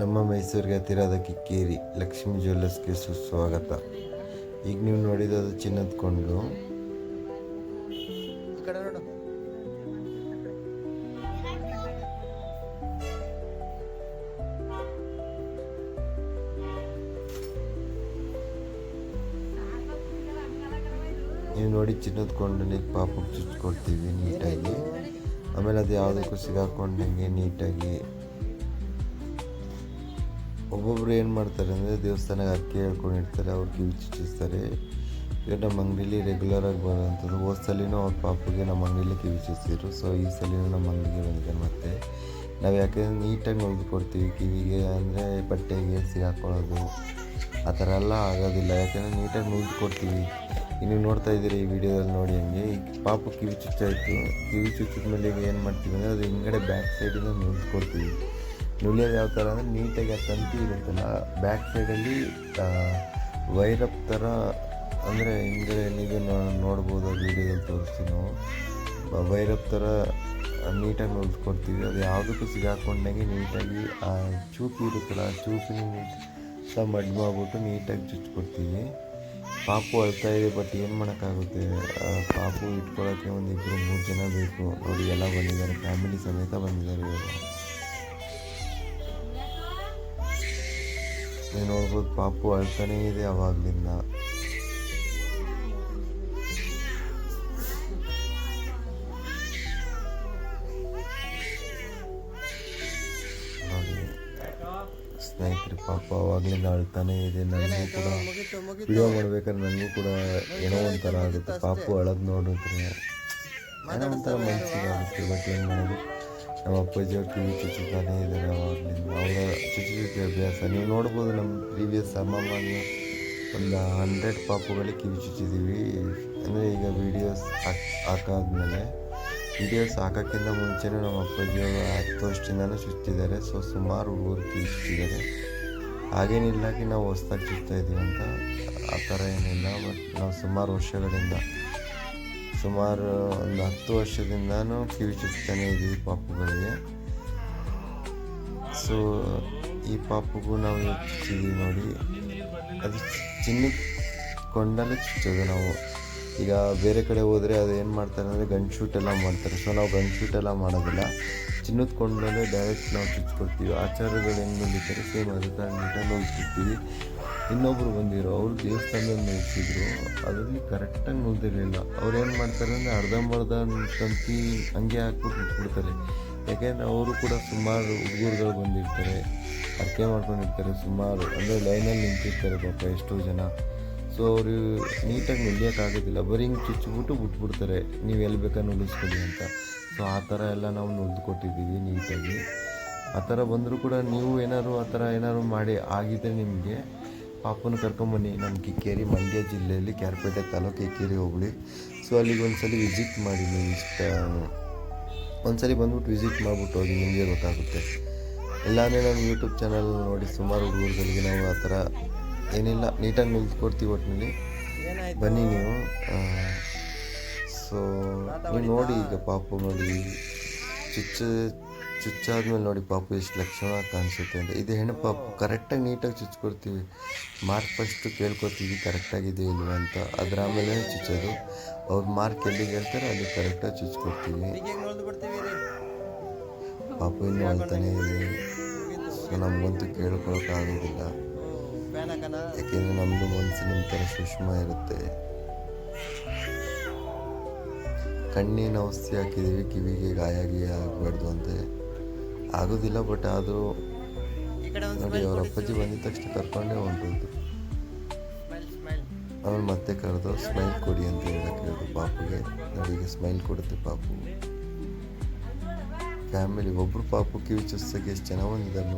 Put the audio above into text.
ನಮ್ಮ ಮೈಸೂರಿಗೆ ಹತ್ತಿರದ ಕಿಕ್ಕೇರಿ ಲಕ್ಷ್ಮೀ ಜ್ಯುವೆಲ್ಲರ್ಸ್ಗೆ ಸುಸ್ವಾಗತ. ಈಗ ನೀವು ನೋಡಿದ್ದು ಚಿನ್ನದ ಕೊಂಡು. ನೀವು ನೋಡಿ ಚಿನ್ನದ ಕೊಂಡಲ್ಲಿ ಪಾಪಕ್ಕೆ ಚುಚ್ಕೊಡ್ತೀವಿ ನೀಟಾಗಿ. ಆಮೇಲೆ ಅದು ಯಾವುದಕ್ಕೂ ಸಿಗಾಕೊಂಡಂಗೆ ನೀಟಾಗಿ. ಒಬ್ಬೊಬ್ರು ಏನು ಮಾಡ್ತಾರೆ ಅಂದರೆ ದೇವಸ್ಥಾನಕ್ಕೆ ಅಕ್ಕಿ ಹೇಳ್ಕೊಂಡಿರ್ತಾರೆ, ಅವ್ರು ಕಿವಿ ಚುಚ್ಚಿಸ್ತಾರೆ. ಇವಾಗ ನಮ್ಮ ಅಂಗಡಿಲಿ ರೆಗ್ಯುಲರಾಗಿ ಬರೋವಂಥದ್ದು. ಹೋದ ಸಲಿನೂ ಅವ್ರ ಪಾಪಗೆ ನಮ್ಮ ಅಂಗಡಿಲಿ ಕಿವಿ ಚುಚ್ಚಿದ್ರು. ಸೊ ಈ ಸಲಿನೂ ನಮ್ಮ ಅಂಗಡಿಗೆ ಬಂದಿದ್ದಾರೆ. ಮತ್ತು ನಾವು ಯಾಕೆಂದರೆ ನೀಟಾಗಿ ನೋಡ್ದು ಕೊಡ್ತೀವಿ ಕಿವಿಗೆ, ಅಂದರೆ ಬಟ್ಟೆಗೆ ಸಿಗಾಕೊಳ್ಳೋದು ಆ ಥರ ಎಲ್ಲ ಆಗೋದಿಲ್ಲ. ಯಾಕೆಂದರೆ ನೀಟಾಗಿ ನುಗ್ದು ಕೊಡ್ತೀವಿ. ನೀವು ನೋಡ್ತಾ ಇದ್ದೀರಿ ಈ ವಿಡಿಯೋದಲ್ಲಿ ನೋಡಿ. ಹಂಗೆ ಈಗ ಪಾಪು ಕಿವಿ ಚುಚ್ಚಾಯಿತು. ಕಿವಿ ಚುಚ್ಚಿದ ಮೇಲೆ ಈಗ ಏನು ಮಾಡ್ತೀವಿ ಅಂದರೆ ಅದು ಹಿಂಗಡೆ ಬ್ಯಾಕ್ ಸೈಡಿಂದ ನುಗ್ದು ಕೊಡ್ತೀವಿ. ನುಲಿಯೋದು ಯಾವ ಥರ ಅಂದರೆ ನೀಟಾಗಿ ಆ ತಂತಿ ಇರುತ್ತಲ್ಲ ಬ್ಯಾಕ್ ಸೈಡಲ್ಲಿ ವೈರಪ್ ಥರ, ಅಂದರೆ ಹಿಂಗಡೆ ನೀವು ನೋಡ್ಬೋದು ವೀಡಿಯೋದಲ್ಲಿ ತೋರಿಸ್ತೀವಿ ನಾವು. ವೈರಪ್ ಥರ ನೀಟಾಗಿ ನುಗ್ಸ್ಕೊಡ್ತೀವಿ. ಅದು ಯಾವುದಕ್ಕೂ ಸಿಗಾಕೊಂಡಂಗೆ ನೀಟಾಗಿ ಆ ಚೂಪು ಇರುತ್ತಲ್ಲ ಆ ಚೂಪಿನ ನೀಟಾಗಿ ಮಡ್ ಮಾಡಿಬಿಟ್ಟು ನೀಟಾಗಿ ಚುಚ್ಕೊಡ್ತೀವಿ. ಪಾಪು ಅಳ್ತಾ ಇದೆ, ಬಟ್ ಏನು ಮಾಡೋಕ್ಕಾಗುತ್ತೆ. ಪಾಪು ಇಟ್ಕೊಳ್ಳೋಕ್ಕೆ ಒಂದು 2-3 ಜನ ಬೇಕು. ನೋಡಿ ಎಲ್ಲ ಬಂದಿದ್ದಾರೆ, ಫ್ಯಾಮಿಲಿ ಸಮೇತ ಬಂದಿದ್ದಾರೆ ಇವಾಗ. ನೀವು ನೋಡ್ಬೋದು ಪಾಪು ಅಳ್ತಾನೇ ಇದೆ ಅವಾಗಲಿಂದ. ನೋಡಿ ಸ್ನೇಹಿತರೆ, ಪಾಪ ಅವಾಗಲಿಂದ ಅಳ್ತಾನೇ ಇದೆ. ನನಗೂ ಕೂಡ ವಿಡಿಯೋ ಮಾಡ್ಬೇಕಾದ್ರೆ ನನಗೂ ಕೂಡ ಏನೋ ಒಂಥರ ಆಗುತ್ತೆ. ಪಾಪು ಅಳೋದು ನೋಡಿದ್ರೆ ಏನೋ ಒಂಥರ ಮನಸ್ಸಿಗೆ ಆಗುತ್ತೆ. ಬಟ್ ಏನು ಮಾಡೋದು, ನಮ್ಮ ಅಪ್ಪಾಜಿಯವ್ರು ಕಿವಿ ಚುಚ್ಚುತ್ತಾನೇ ಇದ್ದಾರೆ ಅವಾಗಲಿಂದ. ಅವರ ಚುಚ್ಚುವಿಕೆ ಅಭ್ಯಾಸ ನೀವು ನೋಡ್ಬೋದು. ನಮ್ಮ ಪ್ರೀವಿಯಸ್ ಅಮ್ಮಮ್ಮನ ಒಂದು 100 ಪಾಪುಗಳಿಗೆ ಕಿವಿ ಚುಚ್ಚಿದ್ದೀವಿ. ಅಂದರೆ ಈಗ ವೀಡಿಯೋಸ್ ಹಾಕಾದ್ಮೇಲೆ, ವೀಡಿಯೋಸ್ ಹಾಕೋಕ್ಕಿಂತ ಮುಂಚೆನೂ ನಮ್ಮ ಅಪ್ಪಾಜಿಯವರು 10 ವರ್ಷದಿಂದನೂ ಚುಚ್ಚಿದ್ದಾರೆ. ಸೊ ಸುಮಾರು ಹುಡುಗರು ಕಿವಿ ಚುಚ್ಚಿದ್ದಾರೆ. ಹಾಗೇನಿಲ್ಲಾಗಿ ನಾವು ಹೊಸ್ದಾಗಿ ಚುಚ್ತಾಯಿದ್ದೀವಿ ಅಂತ ಆ ಥರ ಏನಿಲ್ಲ. ಬಟ್ ನಾವು ಸುಮಾರು ವರ್ಷಗಳಿಂದ, ಸುಮಾರು ಒಂದು 10 ವರ್ಷದಿಂದನೂ ಕಿವಿ ಚುಚ್ತಾನೇ ಇದ್ದೀವಿ ಪಾಪುಗಳಿಗೆ. ಸೊ ಈ ಪಾಪುಗೂ ನಾವು ಚುಚ್ಚಿದ್ದೀವಿ ನೋಡಿ. ಅದು ಚಿನ್ನದ ಕೊಂಡಲ್ಲೇ ಚುಚ್ಚೋದು ನಾವು. ಈಗ ಬೇರೆ ಕಡೆ ಹೋದರೆ ಅದು ಏನು ಮಾಡ್ತಾರೆ ಅಂದರೆ ಗನ್ ಶೂಟ್ ಎಲ್ಲ ಮಾಡ್ತಾರೆ. ಸೊ ನಾವು ಗನ್ ಶೂಟ್ ಎಲ್ಲ ಮಾಡೋದಿಲ್ಲ, ಚಿನ್ನದ ಕೊಂಡಲ್ಲೇ ಡೈರೆಕ್ಟ್ ನಾವು ಚುಚ್ಕೊಡ್ತೀವಿ. ಆಚಾರಗಳು ಹೆಂಗೆ ಬಂದಿರ್ತಾರೆ ಸೇಮ್ ಅದೇ ಥರ ನೀಟಾಗಿ ನೋಡ್ತಿರ್ತೀವಿ. ಇನ್ನೊಬ್ಬರು ಬಂದಿರೋ ಅವರು ದೇವಸ್ಥಾನದಲ್ಲಿ ನುಗ್ಸಿದ್ರು, ಅದರಲ್ಲಿ ಕರೆಕ್ಟಾಗಿ ನುಗ್ದಿರಲಿಲ್ಲ. ಅವ್ರು ಏನು ಮಾಡ್ತಾರೆ ಅಂದರೆ ಅರ್ಧಂಬರ್ಧ ತಂತಿ ಹಂಗೆ ಹಾಕ್ಬಿಟ್ಟು ಇಟ್ಬಿಡ್ತಾರೆ. ಯಾಕೆಂದರೆ ಅವರು ಕೂಡ ಸುಮಾರು ಹುಡುಗರುಗಳು ಬಂದಿರ್ತಾರೆ, ಅರ್ಕೆ ಮಾಡ್ಕೊಂಡಿರ್ತಾರೆ ಸುಮಾರು, ಅಂದರೆ ಲೈನಲ್ಲಿ ನಿಂತಿರ್ತಾರೆ ಪಾಪ ಎಷ್ಟೋ ಜನ. ಸೊ ಅವರು ನೀಟಾಗಿ ನುಲಿಯೋಕ್ಕಾಗೋದಿಲ್ಲ, ಬರೀ ಹಿಂಗೆ ಚುಚ್ಚಿಬಿಟ್ಟು ಬಿಟ್ಬಿಡ್ತಾರೆ, ನೀವು ಎಲ್ಲಿ ಬೇಕಾದ್ರೆ ನುಲಿಸ್ಕೊಳ್ಳಿ ಅಂತ. ಸೊ ಆ ಥರ ಎಲ್ಲ ನಾವು ನುಗ್ದು ಕೊಟ್ಟಿದ್ದೀವಿ ನೀಟಾಗಿ. ಆ ಥರ ಬಂದರೂ ಕೂಡ ನೀವು ಏನಾದ್ರು ಆ ಥರ ಏನಾದ್ರು ಮಾಡಿ ಆಗಿದ್ದರೆ ನಿಮಗೆ ಪಾಪನ ಕರ್ಕೊಂಬನ್ನಿ. ನಮ್ಮ ಕಿಕ್ಕೇರಿ ಮಂಡ್ಯ ಜಿಲ್ಲೆಯಲ್ಲಿ ಕ್ಯಾರ್ಪೇಟೆ ತಾಲೂಕು ಕಿಕ್ಕೇರಿ ಹೋಬಳಿ. ಸೊ ಅಲ್ಲಿಗೆ ಒಂದ್ಸಲಿ ವಿಸಿಟ್ ಮಾಡಿ. ನೀವು ಒಂದ್ಸಲಿ ಬಂದ್ಬಿಟ್ಟು ವಿಸಿಟ್ ಮಾಡಿಬಿಟ್ಟು ಹೋಗಿ, ನಿಮಗೆ ಗೊತ್ತಾಗುತ್ತೆ. ಇಲ್ಲಾಂದರೆ ನಮ್ಮ ಯೂಟ್ಯೂಬ್ ಚಾನಲ್ ನೋಡಿ ಸುಮಾರು ಹುಡುಗರುಗಳಿಗೆ ನಾವು ಆ ಥರ ಏನಿಲ್ಲ ನೀಟಾಗಿ ನಿಲ್ಸ್ಕೊಡ್ತೀವಿ. ಒಟ್ಟಿನಲ್ಲಿ ಬನ್ನಿ ನೀವು. ಸೊ ನೀವು ನೋಡಿ, ಈಗ ಪಾಪು ನೋಡಿ ಚುಚ್ಚಾದ್ಮೇಲೆ ನೋಡಿ ಪಾಪು ಎಷ್ಟು ಲಕ್ಷಣವಾಗಿ ಕಾಣಿಸುತ್ತೆ ಅಂತ. ಇದು ಹೆಣ್ಣು ಪಾಪು. ಕರೆಕ್ಟಾಗಿ ನೀಟಾಗಿ ಚುಚ್ಕೊಡ್ತೀವಿ. ಮಾರ್ಕ್ ಫಸ್ಟು ಕೇಳ್ಕೊತೀವಿ ಕರೆಕ್ಟಾಗಿದೆ ಇಲ್ವ ಅಂತ. ಅದರ ಆಮೇಲೆ ಚುಚ್ಚೋದು. ಅವ್ರ ಮಾರ್ಕ್ ಎಲ್ಲಿಗೆ ಹೇಳ್ತಾರೆ ಅಲ್ಲಿ ಕರೆಕ್ಟಾಗಿ ಚುಚ್ಕೊಡ್ತೀವಿ. ಪಾಪು ಇನ್ನೂ ಅಳ್ತಾನೆ ಇದೆ. ಸೊ ನಮಗಂತೂ ಕೇಳ್ಕೊಳಕ್ಕಾಗೋದಿಲ್ಲ, ಯಾಕೆಂದರೆ ನಮ್ಮದು ಮನಸ್ಸು ನಿಮ್ಮ ಥರ ಸೂಕ್ಷ್ಮ ಇರುತ್ತೆ. ಕಣ್ಣಿನ ಔಷಧಿ ಹಾಕಿದ್ದೀವಿ, ಕಿವಿಗೆ ಗಾಯ ಆಗಬಾರ್ದು ಅಂತ. ಆಗೋದಿಲ್ಲ, ಬಟ್ ಆದರೂ ನೋಡಿ ಅವ್ರ ಅಪ್ಪಾಜಿ ಬಂದಿದ ತಕ್ಷಣ ಕರ್ಕೊಂಡೇ ಹೊಂಟೋದು. ಆಮೇಲೆ ಮತ್ತೆ ಕರೆದು ಸ್ಮೈಲ್ ಕೊಡಿ ಅಂತ ಹೇಳಕ್ಕೆ ಹೇಳಿದ್ರು ಪಾಪುಗೆ. ನೋಡಿ ಈಗ ಸ್ಮೈಲ್ ಕೊಡುತ್ತೆ ಪಾಪು. ಫ್ಯಾಮಿಲಿ ಒಬ್ಬರು ಪಾಪು ಕಿವಿ ಚುಚ್ಚೋಕ್ಕೆ ಎಷ್ಟು ಜನ ಬಂದಿದ್ದಾರೆ.